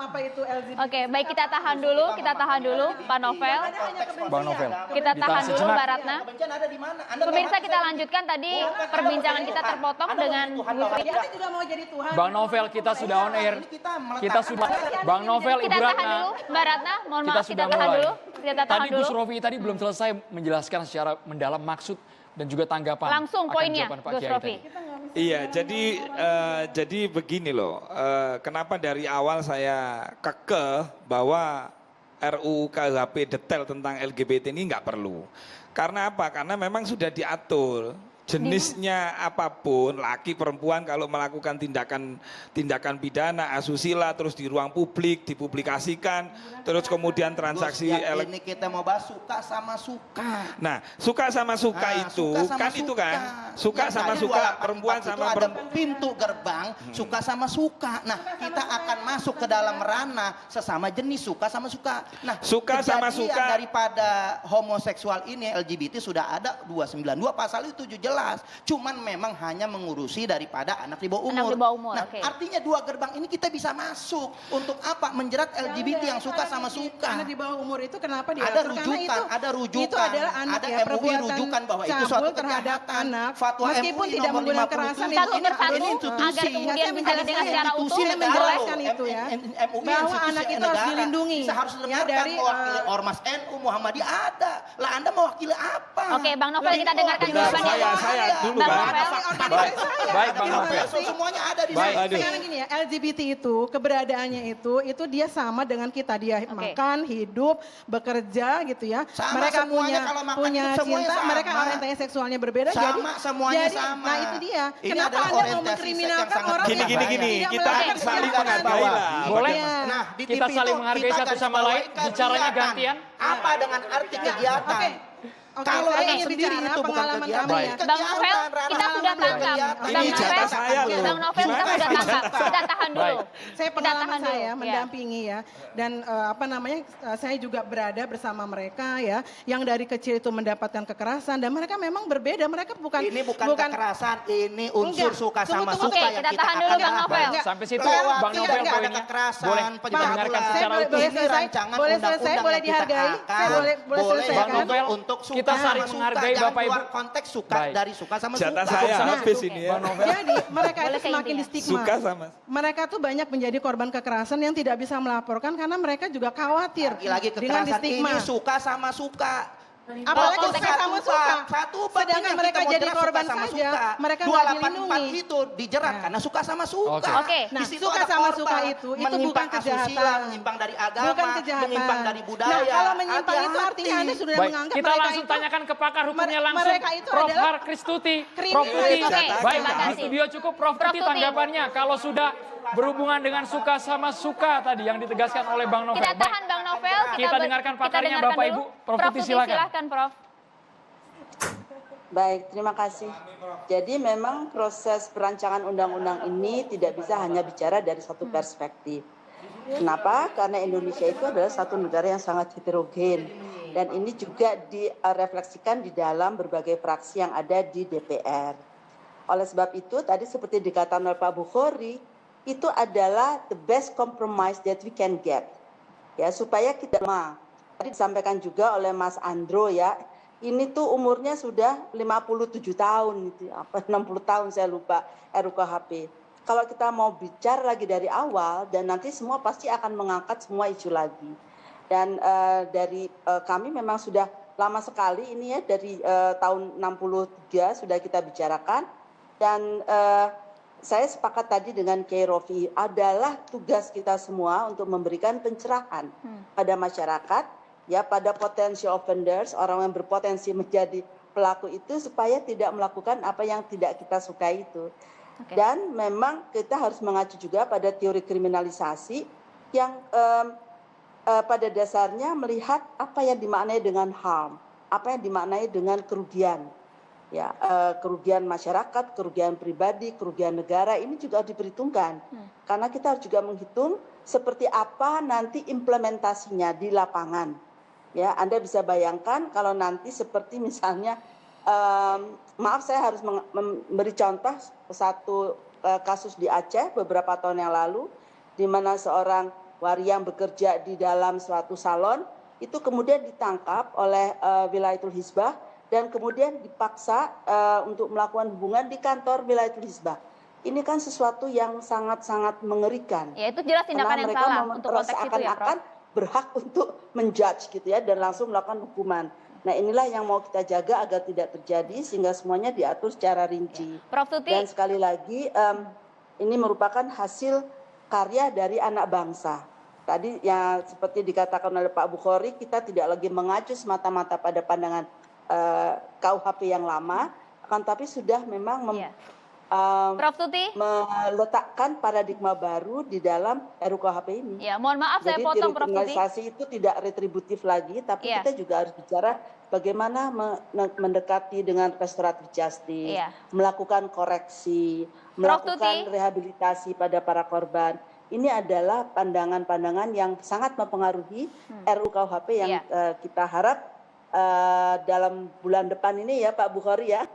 apa itu LGBT. Oke, baik kita tahan dulu, Pak Novel. Bang Novel. Kita tahan dulu, Mbak Ratna. Kebencian ada di mana? Pemirsa kita lanjutkan tadi perbincangan kita terpotong dengan Bu Sri. Anda juga mau jadi Tuhan. Bang Novel, kita sudah on air. Kita sudah. Bang Novel, Kita Ibu tahan Ratna. dulu, Mbak Ratna. Mohon Kita maaf, sudah kita tahan mulai. dulu. Kita tahan Tadi dulu. Gus Rofi tadi belum selesai menjelaskan secara mendalam maksud dan juga tanggapan. Langsung akan poinnya, jawaban Pak Gus Kiai Rofi. tadi. Iya, jadi begini loh. Kenapa dari awal saya kekeh bahwa RUU KUHP detail tentang LGBT ini nggak perlu. Karena apa? Karena memang sudah diatur jenisnya apapun, laki perempuan kalau melakukan tindakan pidana, asusila, terus di ruang publik dipublikasikan, terus kemudian transaksi ini kita mau bahas suka sama suka. Nah, suka sama suka itu suka sama kan itu kan, suka Yang sama tadi suka, 284 perempuan itu sama ada perempuan. pintu gerbang suka sama suka. Nah, kita akan masuk ke dalam ranah sesama jenis suka sama suka. Nah, Suka sama kejadian suka. daripada homoseksual ini LGBT sudah ada 292 pasal itu jelas. Cuman memang hanya mengurusi daripada anak di bawah umur. Anak di bawah umur, Nah, oke. artinya 2 gerbang ini kita bisa masuk untuk apa? Menjerat LGBT yang suka sama suka. Anak di bawah umur itu kenapa diatur? Ada Karena rujukan, ada rujukan. Itu adalah anak Ada ya, MUI perbuatan rujukan bahwa itu cabul suatu terhadap kejahatan. anak. Fatwa Meskipun MUI tidak nomor menggunakan 57. kekerasan Satu ini persatu adalah institusi. agar kemudian bisa didengar secara utuh. Institusi Saya negara menjelaskan loh. itu ya. MUI Bahwa institusi anak itu negara. harus dilindungi. Saya harus Ya, dengarkan dari, mewakili Ormas NU Muhammadiyah ada. Lah Anda mewakili apa? Oke, Bang Novel, kita dengarkan Bentar, jawabannya. saya dulu, Bang Bang. Novel. Baik, Bang Novel. Semuanya ada di Baik. sana. Aduh. Sekarang gini ya, LGBT itu keberadaannya itu dia sama dengan kita, dia makan, hidup, bekerja gitu ya. Sama mereka semuanya, kalau makan punya hidup semuanya cinta, sama. mereka orientasi seksualnya berbeda. Sama, semuanya jadi, sama. Nah itu dia. Ini Kenapa adalah Anda mau orientasi seks mengkriminalkan yang sangat orang Gini, yang gini, gini. tidak Kita melakukan saling kejahatan? menghargai lah. Boleh? Iya. Nah, di Kita TV saling itu menghargai kita satu garis sama lain, bawahi bicaranya kegiatan. gantian. Apa dengan arti kegiatan? Oke, Kalau saya yang ingin sendiri bicara itu bukan pengalaman kegiatan. kami ya. Bang Novel, kita sudah tangkap. Kegiatan. Bang Ini jatah Novel, saya loh. Bang Novel, kita Gimana sudah ini tangkap. jatah? Kita tahan dulu. Baik. Saya Kita pengalaman tahan dulu, saya ya. mendampingi ya, dan saya juga berada bersama mereka ya, yang dari kecil itu mendapatkan kekerasan dan mereka memang berbeda, mereka bukan Ini bukan kekerasan, ini unsur Enggak. suka sama Tunggu, suka Oke, yang kita kita tahan akan dulu, Bang bahas. Novel. Enggak. Sampai situ Bahwa Bang tidak Novel ada poinnya. kekerasan, Boleh pencabulan. dengarkan Saya secara boleh utuh. Ini selesai, rancangan boleh selesai, undang-undang boleh yang kita dihargai, akan. saya boleh Boleh selesaikan. Bang Novel, untuk suka kita saling sama menghargai suka, Bapak jangan Ibu. keluar konteks suka Baik. dari suka sama Jatah suka. saya Nah, habis ini ya. Bang Novel. Jadi mereka Boleh itu ke semakin intinya. di stigma. Suka sama. Mereka tuh banyak menjadi korban kekerasan yang tidak bisa melaporkan karena mereka juga khawatir Lagi-lagi dengan di kekerasan stigma. ini suka sama suka. Apalagi Satu suka sama bab, suka. Satu bab Sedangkan ini yang mereka kita mau jadi jerat korban suka sama saja, suka. mereka nggak 284 dilindungi. itu dijerat Nah. karena suka sama suka. Oke. Di Nah, situ suka ada sama korban, suka itu menyimpang bukan kejahatan. asusila, menyimpang dari agama, Bukan kejahatan. menyimpang dari budaya. Nah, kalau menyimpang itu Hati-hati. artinya Anda sudah Baik, menganggap kita mereka langsung itu tanyakan ke pakar hukumnya langsung. mereka itu Prof. adalah Har Kristuti, kriminal. Prof. Tuti. Oke, Baik, terima di kasih. studio cukup Prof. Prof. Tuti Tuti. tanggapannya. Kalau sudah berhubungan dengan suka sama suka tadi yang ditegaskan oleh Bang Novel. Kita Baik, tahan Bang Novel. Kita dengarkan pakarnya, dengarkan Bapak, dulu. Ibu. Prof. Tuti, Tuti, silakan. silakan, Prof. Baik, terima kasih. Jadi memang proses perancangan undang-undang ini tidak bisa hanya bicara dari satu perspektif. Kenapa? Karena Indonesia itu adalah satu negara yang sangat heterogen. Dan ini juga direfleksikan di dalam berbagai fraksi yang ada di DPR. Oleh sebab itu, tadi seperti dikatakan oleh Pak Bukhari, itu adalah the best compromise that we can get. Ya, supaya kita tadi disampaikan juga oleh Mas Andro ya, ini tuh umurnya sudah 57 tahun, gitu, apa 60 tahun saya lupa RUKHP. Kalau kita mau bicara lagi dari awal dan nanti semua pasti akan mengangkat semua isu lagi. Dan dari kami memang sudah lama sekali ini ya dari tahun 63 sudah kita bicarakan dan saya sepakat tadi dengan Kiai Rofi adalah tugas kita semua untuk memberikan pencerahan pada masyarakat ya pada potential offenders orang yang berpotensi menjadi pelaku itu supaya tidak melakukan apa yang tidak kita sukai itu. Oke. Dan memang kita harus mengacu juga pada teori kriminalisasi yang pada dasarnya melihat apa yang dimaknai dengan harm, apa yang dimaknai dengan kerugian. Ya, kerugian masyarakat, kerugian pribadi, kerugian negara ini juga harus diperhitungkan. Karena kita harus juga menghitung seperti apa nanti implementasinya di lapangan. Ya, Anda bisa bayangkan kalau nanti seperti misalnya maaf saya harus memberi contoh satu kasus di Aceh beberapa tahun yang lalu di mana seorang yang bekerja di dalam suatu salon itu kemudian ditangkap oleh Wilayatul Hizbah dan kemudian dipaksa untuk melakukan hubungan di kantor Wilayatul Hizbah. Ini kan sesuatu yang sangat-sangat mengerikan. Ya, itu jelas tindakan yang salah untuk konteks itu ya, Prof. Berhak untuk menjudge gitu ya dan langsung melakukan hukuman. Nah, inilah yang mau kita jaga agar tidak terjadi sehingga semuanya diatur secara rinci. Prof. Tuti. Dan sekali lagi ini merupakan hasil karya dari anak bangsa. Tadi yang seperti dikatakan oleh Pak Bukhari, kita tidak lagi mengacu semata-mata pada pandangan KUHP yang lama, akan tapi sudah memang Prof. Tuti meletakkan paradigma baru di dalam RUKHP ini. Ya, mohon maaf saya potong Prof. Tuti. Kriminalisasi itu tidak retributif lagi, tapi kita juga harus bicara bagaimana mendekati dengan restoratif justice, melakukan koreksi, melakukan rehabilitasi pada para korban. Ini adalah pandangan-pandangan yang sangat mempengaruhi RUKHP yang kita harap dalam bulan depan ini ya Pak Bukhari ya.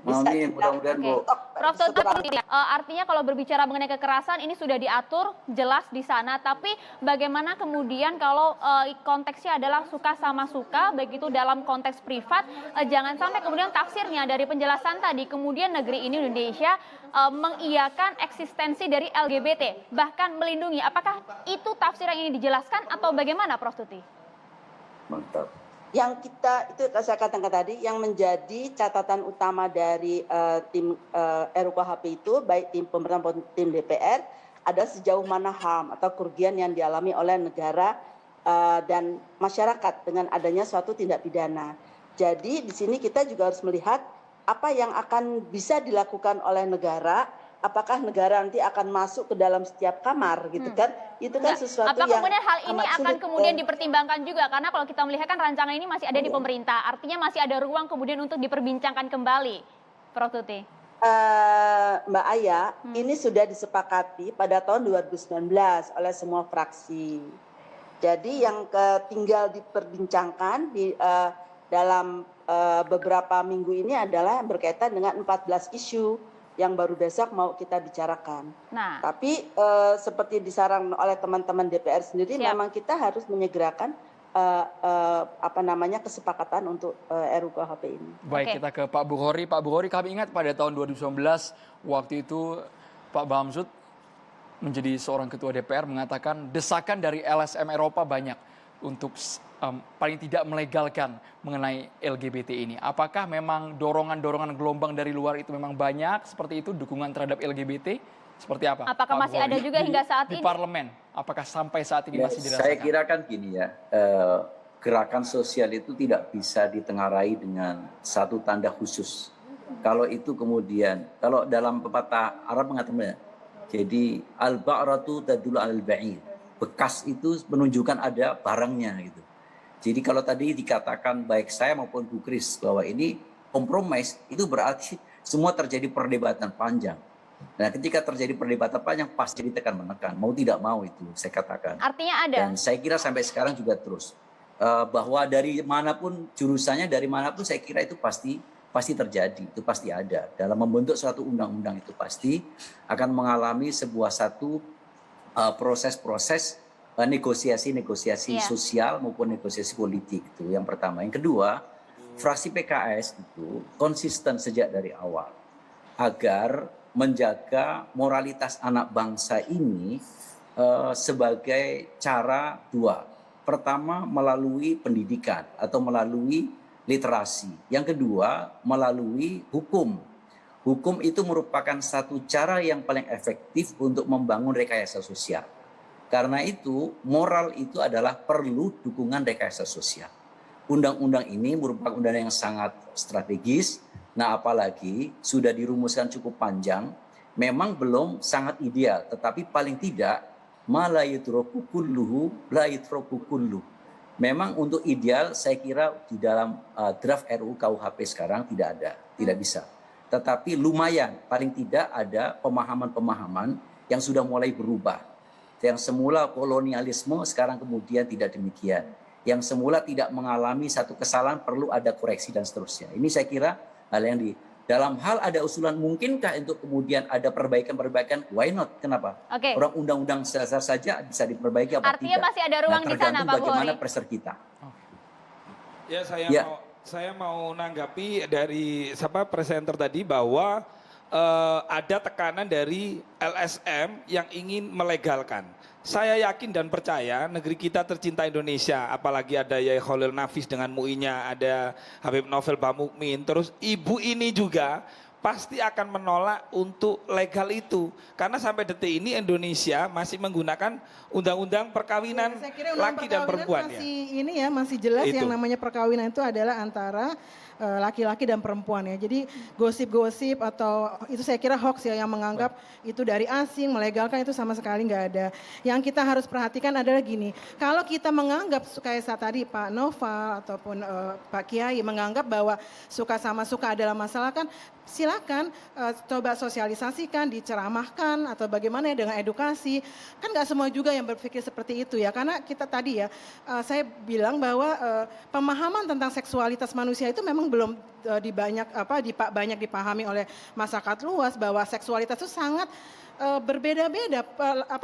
Amin, mudah-mudahan Bu. Prof. Tuti, artinya kalau berbicara mengenai kekerasan ini sudah diatur jelas di sana, tapi bagaimana kemudian kalau konteksnya adalah suka sama suka, begitu dalam konteks privat, jangan sampai kemudian tafsirnya dari penjelasan tadi, kemudian negeri ini Indonesia mengiyakan eksistensi dari LGBT, bahkan melindungi. Apakah itu tafsir yang ini dijelaskan atau bagaimana Prof. Tuti? Mantap. Yang kita, itu saya katakan tadi, yang menjadi catatan utama dari tim RUKHP itu, baik tim pemerintah maupun tim DPR, ada sejauh mana HAM atau kerugian yang dialami oleh negara dan masyarakat dengan adanya suatu tindak pidana. Jadi di sini kita juga harus melihat apa yang akan bisa dilakukan oleh negara. Apakah negara nanti akan masuk ke dalam setiap kamar gitu kan? Itu kan sesuatu apakah yang kemudian hal ini akan sulit, kemudian dipertimbangkan juga? Karena kalau kita melihat kan rancangan ini masih ada di pemerintah, artinya masih ada ruang kemudian untuk diperbincangkan kembali, Prof. Tuti. Mbak Aya, ini sudah disepakati pada tahun 2019 oleh semua fraksi. Jadi yang tinggal diperbincangkan di dalam beberapa minggu ini adalah berkaitan dengan 14 isu yang baru besok mau kita bicarakan. Nah, tapi seperti disarankan oleh teman-teman DPR sendiri, memang kita harus menyegerakan kesepakatan untuk RUKHP ini. Baik, kita ke Pak Bukhari. Pak Bukhari, kami ingat pada tahun 2019 waktu itu Pak Bamsud menjadi seorang ketua DPR mengatakan desakan dari LSM Eropa banyak untuk paling tidak melegalkan mengenai LGBT ini. Apakah memang dorongan-dorongan gelombang dari luar itu memang banyak seperti itu, dukungan terhadap LGBT? Seperti apa? Apakah masih ada juga hingga saat ini? Di parlemen, apakah sampai saat ini masih dirasakan? Saya kira kan gini ya, gerakan sosial itu tidak bisa ditengarai dengan satu tanda khusus. Kalau itu kemudian, kalau dalam pepatah Arab mengatakan, jadi al-ba'ratu tadullu al-ba'ir. Bekas itu menunjukkan ada barangnya gitu. Jadi kalau tadi dikatakan baik saya maupun Bu Kris bahwa ini kompromis, itu berarti semua terjadi perdebatan panjang. Nah, ketika terjadi perdebatan panjang pasti ditekan menekan, mau tidak mau itu saya katakan. Artinya ada. Dan saya kira sampai sekarang juga terus bahwa dari manapun jurusannya, dari manapun saya kira itu pasti terjadi, itu pasti ada. Dalam membentuk suatu undang-undang itu pasti akan mengalami satu proses-proses negosiasi sosial maupun negosiasi politik, itu yang pertama. Yang kedua, fraksi PKS itu konsisten sejak dari awal agar menjaga moralitas anak bangsa ini sebagai cara dua. Pertama, melalui pendidikan atau melalui literasi. Yang kedua, melalui hukum. Hukum itu merupakan satu cara yang paling efektif untuk membangun rekayasa sosial. Karena itu, moral itu adalah perlu dukungan rekayasa sosial. Undang-undang ini merupakan undang yang sangat strategis. Nah, apalagi sudah dirumuskan cukup panjang, memang belum sangat ideal, tetapi paling tidak la yutraku kulluhu la yutraku kulluh. Memang untuk ideal saya kira di dalam draft RUU KUHP sekarang tidak ada, tidak bisa. Tetapi lumayan, paling tidak ada pemahaman-pemahaman yang sudah mulai berubah. Yang semula kolonialisme sekarang kemudian tidak demikian. Yang semula tidak mengalami satu kesalahan perlu ada koreksi dan seterusnya. Ini saya kira hal yang dalam hal ada usulan mungkinkah untuk kemudian ada perbaikan-perbaikan, why not? Kenapa? Oke. Orang undang-undang dasar saja bisa diperbaiki apa Artinya tidak? masih ada ruang di sana, tergantung Pak bagaimana Bukhori. pressure kita. Ya Ya. saya mau nanggapi dari presenter tadi bahwa ada tekanan dari LSM yang ingin melegalkan. Saya yakin dan percaya negeri kita tercinta Indonesia, apalagi ada Yai Khalil Nafis dengan MUI-nya, ada Habib Novel Bamukmin, terus ibu ini juga pasti akan menolak untuk legal itu. Karena sampai detik ini Indonesia masih menggunakan undang-undang perkawinan Saya kira undang laki dan perempuan. masih jelas Itu. yang namanya perkawinan itu adalah antara laki-laki dan perempuan ya. Jadi gosip-gosip atau itu saya kira hoax ya yang menganggap itu dari asing, melegalkan itu sama sekali nggak ada. Yang kita harus perhatikan adalah gini, kalau kita menganggap kayak saat tadi Pak Noval ataupun Pak Kiai menganggap bahwa suka sama suka adalah masalah kan silakan coba sosialisasikan, diceramahkan atau bagaimana ya dengan edukasi. Kan nggak semua juga yang berpikir seperti itu ya. Karena kita tadi ya, saya bilang bahwa pemahaman tentang seksualitas manusia itu memang belum banyak dipahami oleh masyarakat luas bahwa seksualitas itu sangat berbeda-beda.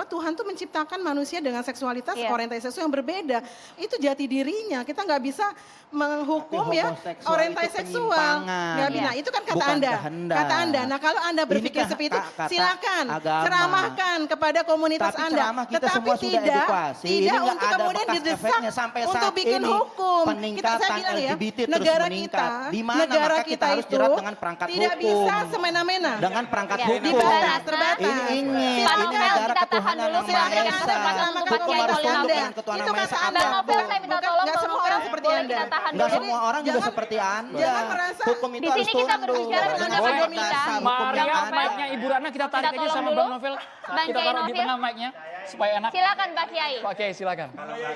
Tuhan tuh menciptakan manusia dengan seksualitas orientasi seksual yang berbeda. Itu jati dirinya. Kita nggak bisa menghukum ya orientasi seksual. Nggak bisa. Itu kan kata Bukan Anda. kehendak. Kata Anda. Nah kalau Anda berpikir kan seperti itu, kata silakan agama. ceramahkan kepada komunitas Tapi Anda. ceramah kita Tetapi semua sudah edukasi. Ini tidak nggak untuk ada kemudian bekas didesak efeknya sampai untuk saat bikin ini. hukum. Peningkatan Saya bilang ya, LGBT terus negara meningkat. kita, Di mana negara maka kita harus itu jerat dengan perangkat tidak hukum. bisa semena-mena. Dengan perangkat Ya, hukum. Dibatas, terbatas. Ini ingin, Pak ini Novel, negara kita tahan ketuhanan dulu, yang silakan Maha berikan Esa. kesempatan untuk Pak Hukum Kiai harus Khalil tunduk Nafis. dengan ketuhanan Itu Maha Esa. kata Anda. Bang Novel, saya minta tolong Nggak Bang semua Novel, orang seperti boleh Anda. kita tahan Enggak dulu. semua orang juga seperti Anda. Jangan merasa Hukum itu di harus sini kita tunduk berbicara dengan mengenai Boleh. feminita. Maria, Bang Novel. mic-nya Ibu Ratna kita tarik Kita aja tolong sama dulu. Bang Novel. Bang Kita Kiai taruh di Nafis. tengah mic-nya supaya enak. Silakan Pak Kiai. Pak Kiai silakan.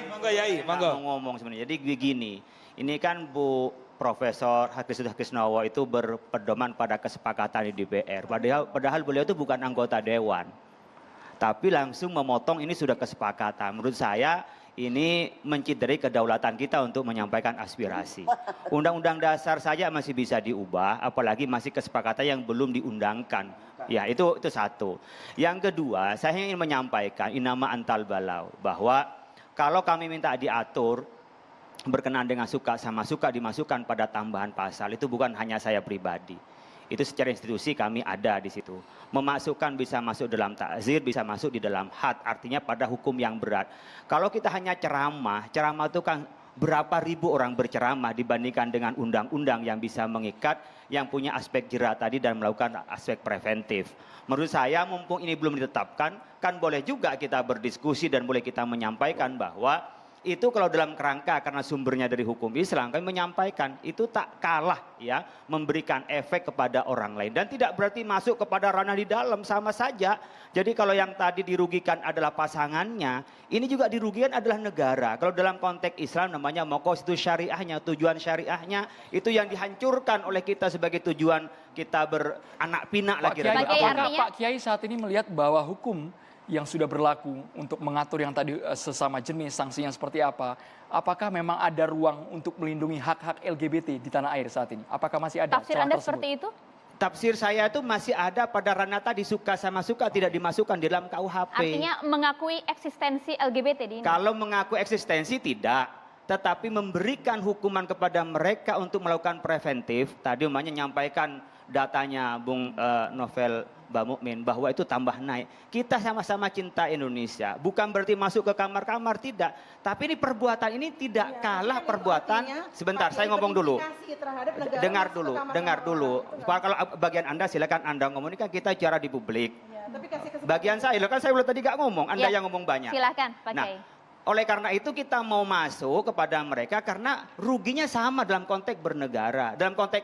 Monggo Yai, monggo. Mau ngomong sebenarnya. Jadi begini, ini kan Bu Profesor Hakisnowo itu berpedoman pada kesepakatan di DPR. Padahal beliau itu bukan anggota dewan. Tapi langsung memotong ini sudah kesepakatan. Menurut saya ini mencederai kedaulatan kita untuk menyampaikan aspirasi. Undang-undang dasar saja masih bisa diubah, apalagi masih kesepakatan yang belum diundangkan. Ya, itu satu. Yang kedua, saya ingin menyampaikan inama antal balau bahwa kalau kami minta diatur berkenaan dengan suka sama suka dimasukkan pada tambahan pasal, itu bukan hanya saya pribadi. Itu secara institusi kami ada di situ. Memasukkan bisa masuk dalam takzir, bisa masuk di dalam had, artinya pada hukum yang berat. Kalau kita hanya ceramah itu kan berapa ribu orang berceramah dibandingkan dengan undang-undang yang bisa mengikat, yang punya aspek jerat tadi dan melakukan aspek preventif. Menurut saya mumpung ini belum ditetapkan, kan boleh juga kita berdiskusi dan boleh kita menyampaikan bahwa itu kalau dalam kerangka karena sumbernya dari hukum Islam, kami menyampaikan itu tak kalah ya memberikan efek kepada orang lain dan tidak berarti masuk kepada ranah di dalam, sama saja. Jadi kalau yang tadi dirugikan adalah pasangannya, ini juga dirugikan adalah negara. Kalau dalam konteks Islam namanya maqasid syariahnya, tujuan syariahnya itu yang dihancurkan oleh kita sebagai tujuan kita beranak pinak lah Pak Kiai, kira-kira. apakah Pak Kiai saat ini melihat bahwa hukum yang sudah berlaku untuk mengatur yang tadi sesama jenis, sanksinya seperti apa, apakah memang ada ruang untuk melindungi hak-hak LGBT di tanah air saat ini? Apakah masih ada Tafsir celah Anda tersebut? seperti itu? Tafsir saya itu masih ada pada ranah tadi suka sama suka tidak dimasukkan di dalam KUHP. Artinya mengakui eksistensi LGBT di ini. Kalau mengaku eksistensi tidak, tetapi memberikan hukuman kepada mereka untuk melakukan preventif. Tadi umpamanya nyampaikan datanya Bung Novel Bamukmin bahwa itu tambah naik. Kita sama-sama cinta Indonesia. Bukan berarti masuk ke kamar-kamar, tidak. Tapi ini perbuatan ini tidak kalah perbuatan. Sebentar, saya ngomong dulu. Dengar dulu. Kalau bagian Anda silakan Anda ngomong, ini kan kita cara di publik. Bagian saya, kan saya belum tadi gak ngomong, Anda yang ngomong banyak. Silakan Pak Kiai. Oleh karena itu kita mau masuk kepada mereka karena ruginya sama dalam konteks bernegara. Dalam konteks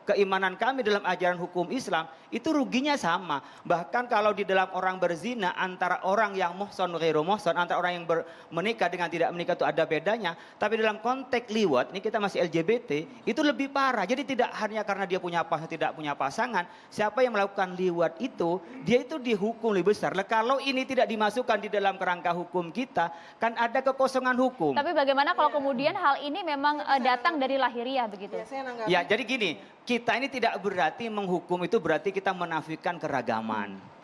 keimanan kami dalam ajaran hukum Islam itu ruginya sama. Bahkan kalau di dalam orang berzina antara orang yang muhson ghairu muhson, antara orang yang menikah dengan tidak menikah itu ada bedanya. Tapi dalam konteks liwat, ini kita masih LGBT, itu lebih parah. Jadi tidak hanya karena dia punya pasangan tidak punya pasangan, siapa yang melakukan liwat itu, dia itu dihukum lebih besar. Kalau ini tidak dimasukkan di dalam kerangka hukum kita, kan ada kekosongan hukum. Tapi bagaimana kalau kemudian hal ini memang datang dari lahiriah begitu? Ya, jadi gini, kita ini tidak berarti menghukum itu berarti kita menafikan keragaman.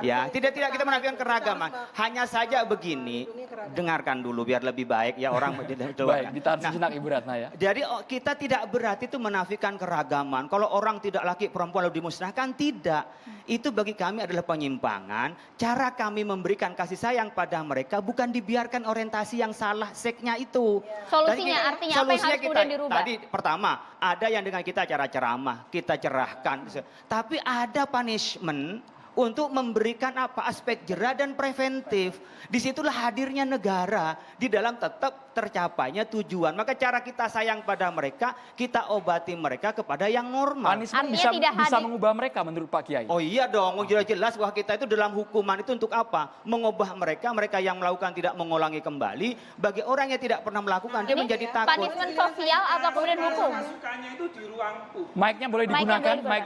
Ya, tidak kita menafikan keragaman. Hanya saja begini, dengarkan dulu biar lebih baik ya orang. Baik, ditahan sejenak Ibu Ratna ya. Jadi kita tidak berarti itu menafikan keragaman. Kalau orang tidak laki perempuan lalu dimusnahkan, tidak. Itu bagi kami adalah penyimpangan. Cara kami memberikan kasih sayang pada mereka bukan dibiarkan orientasi yang salah seksnya itu. Solusinya artinya apa yang harus kemudian dirubah? Tadi pertama, ada yang dengan kita cara ceramah, kita cerahkan. Tapi ada punishment untuk memberikan apa aspek jera dan preventif. Disitulah hadirnya negara di dalam tetap tercapainya tujuan. Maka cara kita sayang pada mereka, kita obati mereka kepada yang normal. Punishment Artinya bisa mengubah mereka menurut Pak Kiai. Oh iya dong, jelas bahwa kita itu dalam hukuman itu untuk apa? Mengubah mereka yang melakukan tidak mengulangi kembali. Bagi orang yang tidak pernah melakukan, dia menjadi takut. Punishment sosial atau kemudian hukum? Sukanya itu di ruang publik. Mic-nya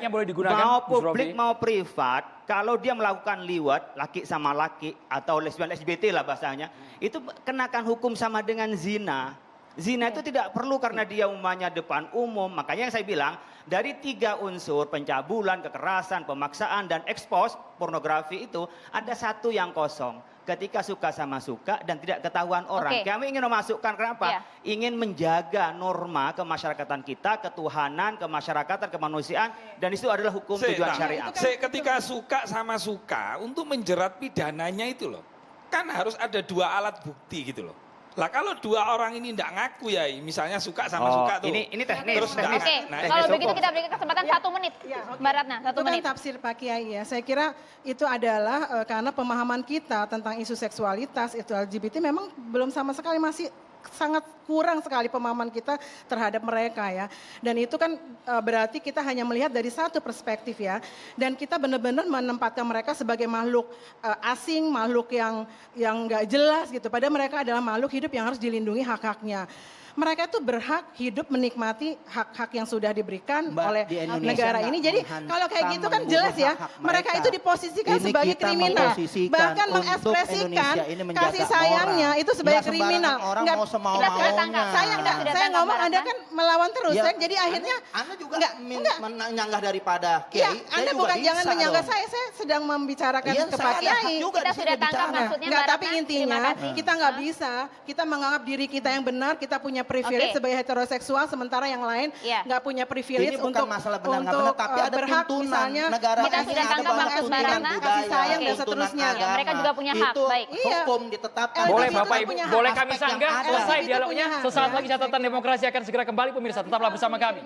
boleh digunakan, Mau Gus publik Rofi. mau privat, kalau dia melakukan liwat, laki sama laki atau lesbian LGBT lah bahasanya, itu kenakan hukum sama dengan zina. Zina itu tidak perlu karena dia umumnya depan umum. Makanya yang saya bilang, dari 3 unsur pencabulan, kekerasan, pemaksaan, dan ekspos pornografi itu ada 1 yang kosong. Ketika suka sama suka dan tidak ketahuan orang. Kami ingin memasukkan kenapa? Ingin menjaga norma kemasyarakatan kita, ketuhanan, kemasyarakatan, kemanusiaan. Dan itu adalah hukum tujuan syariat. Ketika suka sama suka, untuk menjerat pidananya itu loh. Kan harus ada 2 alat bukti gitu loh. Lah kalau 2 orang ini tidak ngaku ya, misalnya suka sama suka tuh. Ini teknis. Terus teknis. Oke, kalau begitu kita berikan kesempatan 1 menit. Mbak Ratna, 1 Itu kan menit. tafsir Pak Kiai ya. Saya kira itu adalah karena pemahaman kita tentang isu seksualitas, itu LGBT memang belum sama sekali, masih sangat kurang sekali pemahaman kita terhadap mereka ya. Dan itu kan berarti kita hanya melihat dari satu perspektif ya. Dan kita benar-benar menempatkan mereka sebagai makhluk asing, makhluk yang nggak jelas gitu. Padahal mereka adalah makhluk hidup yang harus dilindungi hak-haknya. Mereka itu berhak hidup menikmati hak-hak yang sudah diberikan oleh negara ini. Jadi kalau kayak gitu kan jelas ya, mereka itu diposisikan sebagai kriminal. Bahkan mengekspresikan kasih sayangnya itu sebagai kriminal. Orang mau semau-maunya. Saya ngomong Anda kan melawan terus, jadi akhirnya Anda juga menyanggah daripada Kiai. Anda bukan jangan menyanggah saya sedang membicarakan ke Pak Kiai. Kita sudah tangkap maksudnya Mbak Tapi Ratna. intinya kita nggak bisa, kita menganggap diri kita yang benar, kita punya privilege sebagai heteroseksual, sementara yang lain nggak punya privilege ini bukan untuk masalah benar nggak benar, tapi ada berhak tuntunan misalnya negara kita ini, sudah ada tangkap banyak maksud Mbak tuntunan Ratna. budaya, Kasih sayang dan tuntunan seterusnya. agama. Mereka juga punya hak, Itu baik. hukum ditetapkan. Boleh LGBT Bapak itu Ibu, punya boleh hak. kami Aspek yang sanggah, ada. selesai Itu dialognya. punya hak. Sesaat lagi catatan demokrasi akan segera kembali pemirsa, tetaplah bersama kami.